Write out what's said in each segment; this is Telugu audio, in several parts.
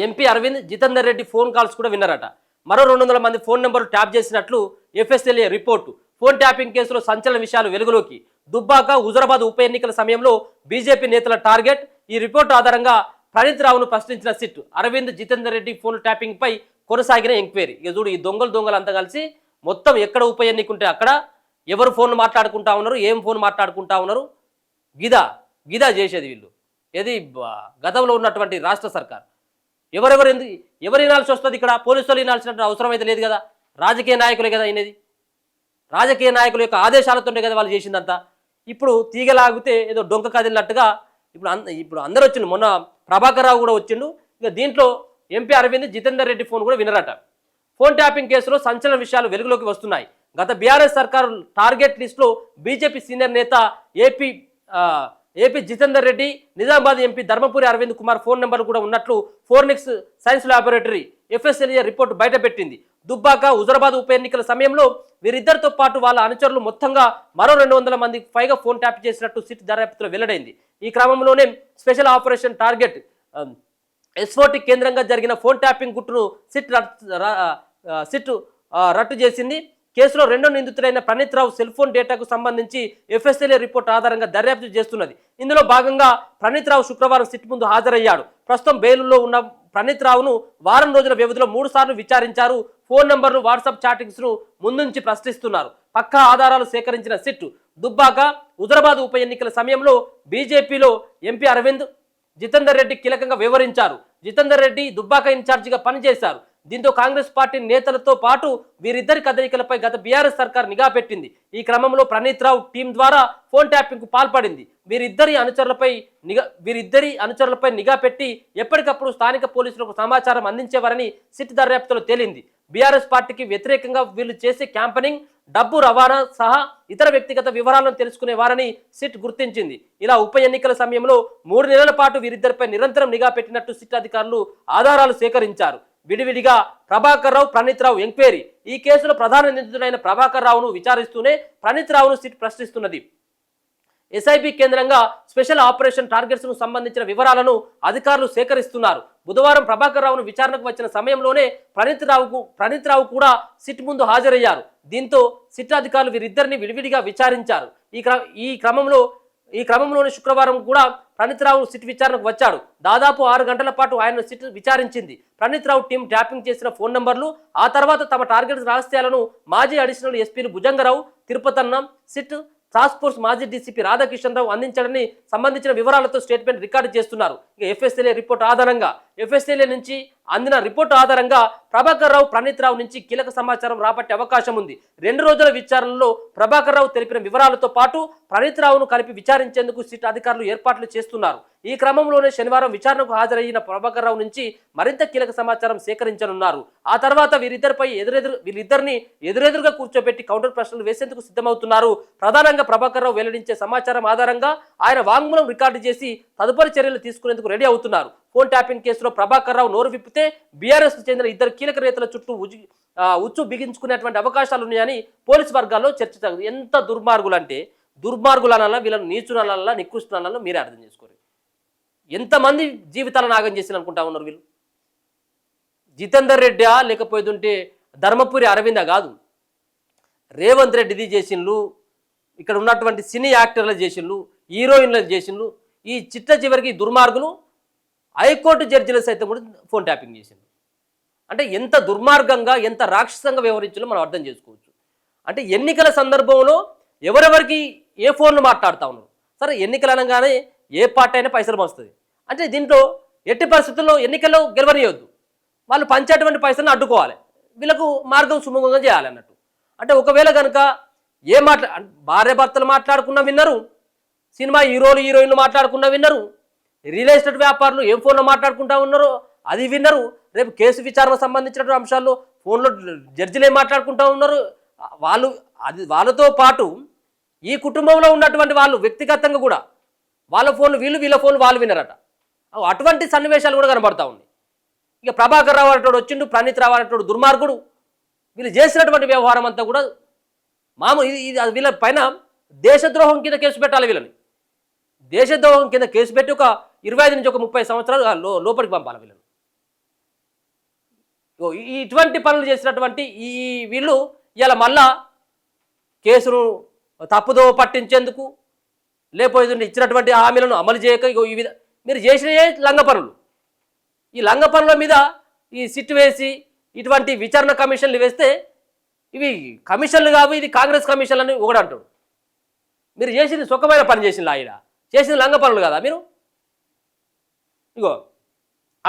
MP Arvind Jitender Reddy phone calls కూడా విన్నారట. మరో 200 మంది ఫోన్ నెంబర్లు ట్యాప్ చేసినట్లు ఎఫ్ఎస్ఎల్ఏ రిపోర్టు. ఫోన్ ట్యాపింగ్ కేసులో సంచలన విషయాలు వెలుగులోకి. దుబ్బాక హుజురాబాద్ ఉప ఎన్నికల సమయంలో బీజేపీ నేతల టార్గెట్. ఈ రిపోర్టు ఆధారంగా ప్రణీత్ రావును ప్రశ్నించిన SIT. Aravind Jitender Reddy phone tapping పై కొనసాగిన ఎంక్వైరీ. ఇక చూడు, ఈ దొంగలు అంతా కలిసి మొత్తం ఎక్కడ ఉప ఎన్నిక ఉంటే అక్కడ ఎవరు ఫోన్ మాట్లాడుకుంటా ఉన్నారు, ఏం ఫోన్ మాట్లాడుకుంటా ఉన్నారు, గిదా చేసేది వీళ్ళు. ఏది గతంలో ఉన్నటువంటి రాష్ట్ర సర్కార్ ఎవరు వినాల్సి వస్తుంది? ఇక్కడ పోలీసులు వినాల్సినటువంటి అవసరం అయితే లేదు కదా. రాజకీయ నాయకులే కదా అయినది. రాజకీయ నాయకుల యొక్క ఆదేశాలతోనే కదా వాళ్ళు చేసిందంతా. ఇప్పుడు తీగలాగితే ఏదో డొంక కదిలినట్టుగా ఇప్పుడు అందరూ వచ్చిండు. మొన్న ప్రభాకర్ రావు కూడా వచ్చిండు. ఇక దీంట్లో ఎంపీ అరవింద్ జితేందర్ రెడ్డి ఫోన్ కూడా వినరట. ఫోన్ ట్యాపింగ్ కేసులో సంచలన విషయాలు వెలుగులోకి వస్తున్నాయి. గత బీఆర్ఎస్ సర్కారు టార్గెట్ లిస్టులో బీజేపీ సీనియర్ నేత AP Jitender Reddy, Nizamabad MP Dharmapuri Aravind Kumar phone number కూడా ఉన్నట్లు forensic science laboratory FSLA report బయటపెట్టింది. దుబ్బాక హుజురాబాద్ ఉప ఎన్నికల సమయంలో వీరిద్దరితో పాటు వాళ్ళ అనుచరులు మొత్తంగా మరో 200 మందికి పైగా ఫోన్ ట్యాప్ చేసినట్టు సిట్ దర్యాప్తులో వెల్లడైంది. ఈ క్రమంలోనే స్పెషల్ ఆపరేషన్ టార్గెట్ ఎస్ఓటి కేంద్రంగా జరిగిన ఫోన్ ట్యాపింగ్ గుట్టును సిట్ రట్టు చేసింది. కేసులో రెండో నిందితుడైన ప్రణీత్ రావు సెల్ ఫోన్ డేటాకు సంబంధించి ఎఫ్ఎస్ఎల్ఏ రిపోర్టు ఆధారంగా దర్యాప్తు చేస్తున్నది. ఇందులో భాగంగా ప్రణీత్ రావు శుక్రవారం సిట్ ముందు హాజరయ్యాడు. ప్రస్తుతం బెయిలులో ఉన్న ప్రణీత్ రావును వారం రోజుల వ్యవధిలో 3 సార్లు విచారించారు. ఫోన్ నంబర్లు, వాట్సాప్ చాటింగ్స్ ను ముందుంచి ప్రశ్నిస్తున్నారు. పక్కా ఆధారాలు సేకరించిన సిట్ దుబ్బాక హుజురాబాద్ ఉప ఎన్నికల సమయంలో బీజేపీలో ఎంపీ అరవింద్, జితేందర్ రెడ్డి కీలకంగా వివరించారు. జితేందర్ రెడ్డి దుబ్బాక ఇన్ఛార్జిగా పనిచేశారు. దీంతో కాంగ్రెస్ పార్టీ నేతలతో పాటు వీరిద్దరి కదలికలపై గత బీఆర్ఎస్ సర్కార్ నిఘా పెట్టింది. ఈ క్రమంలో ప్రణీత్ రావు టీం ద్వారా ఫోన్ ట్యాపింగ్ కు పాల్పడింది. వీరిద్దరి అనుచరులపై నిఘా పెట్టి ఎప్పటికప్పుడు స్థానిక పోలీసులకు సమాచారం అందించేవారని సిట్ దర్యాప్తులో తేలింది. బీఆర్ఎస్ పార్టీకి వ్యతిరేకంగా వీళ్ళు చేసే క్యాంపెనింగ్, డబ్బు రవాణా సహా ఇతర వ్యక్తిగత వివరాలను తెలుసుకునేవారని సిట్ గుర్తించింది. ఇలా ఉప ఎన్నికల సమయంలో 3 నెలల పాటు వీరిద్దరిపై నిరంతరం నిఘా పెట్టినట్టు సిట్ అధికారులు ఆధారాలు సేకరించారు. విడివిడిగా ప్రభాకర్ రావు, ప్రణీత్ రావు ఎంక్వైరీ. ఈ కేసులో ప్రధాన నిందితుడైన ప్రభాకర్ రావును విచారిస్తూనే ప్రణీత్ రావును సిట్ ప్రశ్నిస్తున్నది. ఎస్ఐబి కేంద్రంగా స్పెషల్ ఆపరేషన్ టార్గెట్స్ ను సంబంధించిన వివరాలను అధికారులు సేకరిస్తున్నారు. బుధవారం ప్రభాకర్ రావును విచారణకు వచ్చిన సమయంలోనే ప్రణీత్ రావు కూడా సిట్ ముందు హాజరయ్యారు. దీంతో సిట్ అధికారులు వీరిద్దరిని విడివిడిగా విచారించారు. ఈ క్రమంలోనే శుక్రవారం కూడా ప్రణీత్ రావు సిట్ విచారణకు వచ్చాడు. దాదాపు 6 గంటల పాటు ఆయన సిట్ విచారించింది. ప్రణీత్ రావు టీం ట్యాపింగ్ చేసిన ఫోన్ నంబర్లు, ఆ తర్వాత తమ టార్గెట్ రహస్యాలను మాజీ అడిషనల్ ఎస్పీలు Bhujanga Rao, Tirupathanna, SIT task force మాజీ డీసీపీ రాధాకిషన్ రావు అందించడాన్ని సంబంధించిన వివరాలతో స్టేట్మెంట్ రికార్డు చేస్తున్నారు. ఇక ఎఫ్ఎస్ఎల్ఏ రిపోర్టు ఆధారంగా ఎఫ్ఎస్ఎల్ఏ నుంచి అందిన రిపోర్టు ఆధారంగా ప్రభాకర్ రావు, ప్రణీత్ రావు నుంచి కీలక సమాచారం రాబట్టే అవకాశం ఉంది. 2 రోజుల విచారణలో ప్రభాకర్ రావు తెలిపిన వివరాలతో పాటు ప్రణీత్ రావును కలిపి విచారించేందుకు సిట్ అధికారులు ఏర్పాట్లు చేస్తున్నారు. ఈ క్రమంలోనే శనివారం విచారణకు హాజరయ్యిన ప్రభాకర్ రావు నుంచి మరింత కీలక సమాచారం సేకరించనున్నారు. ఆ తర్వాత వీరిద్దరిని ఎదురెదురుగా కూర్చోబెట్టి కౌంటర్ ప్రశ్నలు వేసేందుకు సిద్ధమవుతున్నారు. ప్రధానంగా ప్రభాకర్ రావు వెల్లడించే సమాచారం ఆధారంగా ఆయన వాంగ్మూలం రికార్డు చేసి తదుపరి చర్యలు తీసుకునేందుకు రెడీ అవుతున్నారు. ఫోన్ ట్యాపింగ్ కేసులో ప్రభాకర్ రావు నోరు విప్పితే బీఆర్ఎస్ కు చెందిన 2 కీలక నేతల చుట్టూ ఉచ్చు బిగించుకునేటువంటి అవకాశాలు ఉన్నాయని పోలీసు వర్గాల్లో చర్చ సాగుతుంది. ఎంత దుర్మార్గులనల్లా, వీళ్ళని నీచునల్లా, నికృష్టునల్లా మీరే అర్థం చేసుకోరు. ఎంతమంది జీవితాలను నాగం చేసి అనుకుంటా ఉన్నారు వీళ్ళు. జితేందర్ రెడ్డా లేకపోతుంటే ధర్మపురి అరవింద కాదు, రేవంత్ రెడ్డిది చేసిండ్లు, ఇక్కడ ఉన్నటువంటి సినీ యాక్టర్లు చేసిండ్లు, హీరోయిన్లు చేసిండ్లు. ఈ చివరికి దుర్మార్గులు హైకోర్టు జడ్జిలు సైతం కూడా ఫోన్ ట్యాపింగ్ చేసిండ్రు. అంటే ఎంత దుర్మార్గంగా, ఎంత రాక్షసంగా వ్యవహరించాలో మనం అర్థం చేసుకోవచ్చు. అంటే ఎన్నికల సందర్భంలో ఎవరెవరికి ఏ ఫోన్లు మాట్లాడుతూ ఉన్నారు. సరే, ఎన్నికలు అనగానే ఏ పార్టీ అయినా పైసలు పంచుతుంది. అంటే దీంట్లో ఎట్టి పరిస్థితుల్లో ఎన్నికల్లో గెలవనియొద్దు. వాళ్ళు పంచేటువంటి పైసలను అడ్డుకోవాలి, వీళ్ళకు మార్గం సుముఖంగా చేయాలి అన్నట్టు. అంటే ఒకవేళ కనుక భార్య భర్తలు మాట్లాడుకున్న విన్నరు, సినిమా హీరోలు హీరోయిన్లు మాట్లాడుకున్న విన్నరు, రియల్ ఎస్టేట్ వ్యాపారులు ఏం ఫోన్లో మాట్లాడుకుంటా ఉన్నారో అది విన్నరు. రేపు కేసు విచారణకు సంబంధించినటువంటి అంశాల్లో ఫోన్లో జడ్జిలు ఏం మాట్లాడుకుంటా ఉన్నారు, వాళ్ళతో పాటు ఈ కుటుంబంలో ఉన్నటువంటి వాళ్ళు వ్యక్తిగతంగా కూడా వాళ్ళ ఫోన్లు వీళ్ళ ఫోన్లు వాళ్ళు వినరట. అటువంటి సన్నివేశాలు కూడా కనబడతా ఉన్నాయి. ఇక ప్రభాకర్ రావు అనేటోడు వచ్చిండు, ప్రణీత్ రావు అనేటోడు దుర్మార్గుడు. వీళ్ళు చేసినటువంటి వ్యవహారం అంతా కూడా వీళ్ళ పైన దేశద్రోహం కింద కేసు పెట్టాలి. వీళ్ళని దేశద్రోహం కింద కేసు పెట్టి ఒక 25 నుంచి ఒక 30 సంవత్సరాలు లోపలికి పంపాలి వీళ్ళని. ఇటువంటి పనులు చేసినటువంటి ఈ వీళ్ళు ఇలా మళ్ళా కేసును తప్పుదో పట్టించేందుకు లేకపోతే ఇచ్చినటువంటి హామీలను అమలు చేయక ఈ మీరు చేసిన లంగ పనులు, ఈ లంగ పనుల మీద ఈ సిట్ వేసి ఇటువంటి విచారణ కమిషన్లు వేస్తే ఇవి కమిషన్లు కావు, ఇది కాంగ్రెస్ కమిషన్లు అని ఒకడు అంటాడు. మీరు చేసింది సుఖమైన పని చేసిన ఆయన చేసింది లంగ పనులు కదా మీరు. ఇగో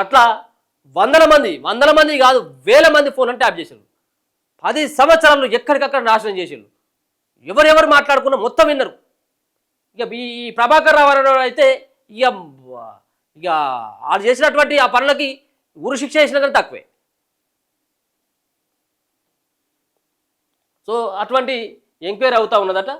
అట్లా వందల మంది కాదు వేల మంది ఫోన్లను ట్యాప్ చేసారు. 10 సంవత్సరాలు ఎక్కడికక్కడ నాశనం చేసారు. ఎవరెవరు మాట్లాడుకున్నా మొత్తం విన్నారు. ఇక ఈ ప్రభాకర్ రావు అయితే ఇక ఇక వాళ్ళు చేసినటువంటి ఆ పనులకి ఉరి శిక్ష చేసినా కానీ తక్కువే. సో అటువంటి ఎంక్వైరీ అవుతా ఉన్నదట.